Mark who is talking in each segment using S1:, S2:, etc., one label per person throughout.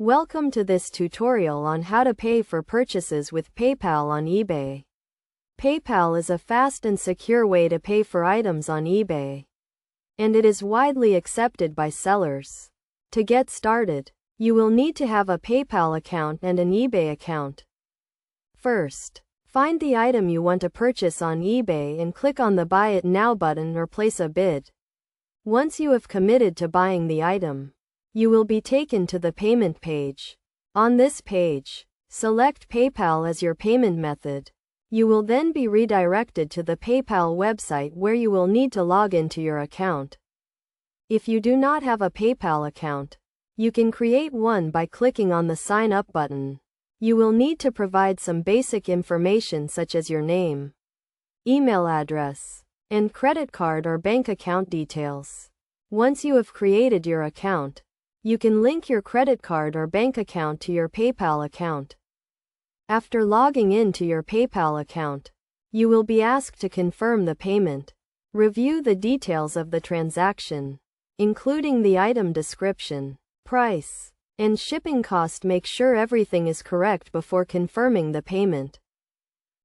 S1: Welcome to this tutorial on how to pay for purchases with PayPal on eBay. PayPal is a fast and secure way to pay for items on eBay, and it is widely accepted by sellers. To get started, you will need to have a PayPal account and an eBay account. First, find the item you want to purchase on eBay and click on the Buy It Now button or place a bid. Once you have committed to buying the item, you will be taken to the payment page. On this page, select PayPal as your payment method. You will then be redirected to the PayPal website where you will need to log into your account. If you do not have a PayPal account, you can create one by clicking on the Sign Up button. You will need to provide some basic information such as your name, email address, and credit card or bank account details. Once you have created your account, you can link your credit card or bank account to your PayPal account. After logging in to your PayPal account, you will be asked to confirm the payment. Review the details of the transaction, including the item description, price, and shipping cost. Make sure everything is correct before confirming the payment.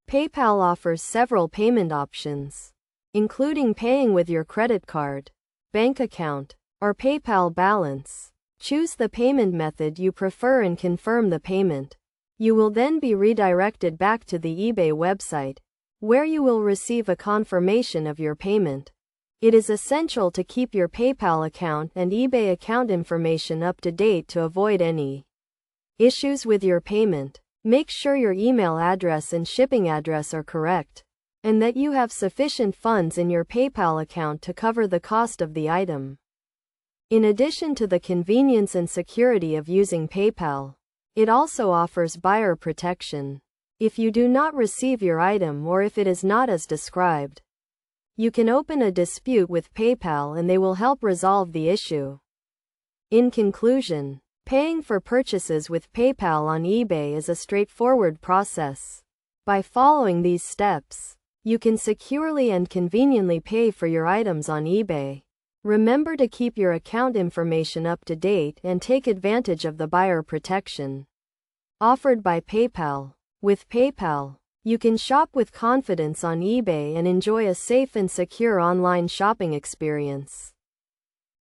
S1: PayPal offers several payment options, including paying with your credit card, bank account, or PayPal balance. Choose the payment method you prefer and confirm the payment. You will then be redirected back to the eBay website, where you will receive a confirmation of your payment. It is essential to keep your PayPal account and eBay account information up to date to avoid any issues with your payment. Make sure your email address and shipping address are correct, and that you have sufficient funds in your PayPal account to cover the cost of the item. In addition to the convenience and security of using PayPal, it also offers buyer protection. If you do not receive your item or if it is not as described, you can open a dispute with PayPal and they will help resolve the issue. In conclusion, paying for purchases with PayPal on eBay is a straightforward process. By following these steps, you can securely and conveniently pay for your items on eBay. Remember to keep your account information up to date and take advantage of the buyer protection offered by PayPal. With PayPal, you can shop with confidence on eBay and enjoy a safe and secure online shopping experience.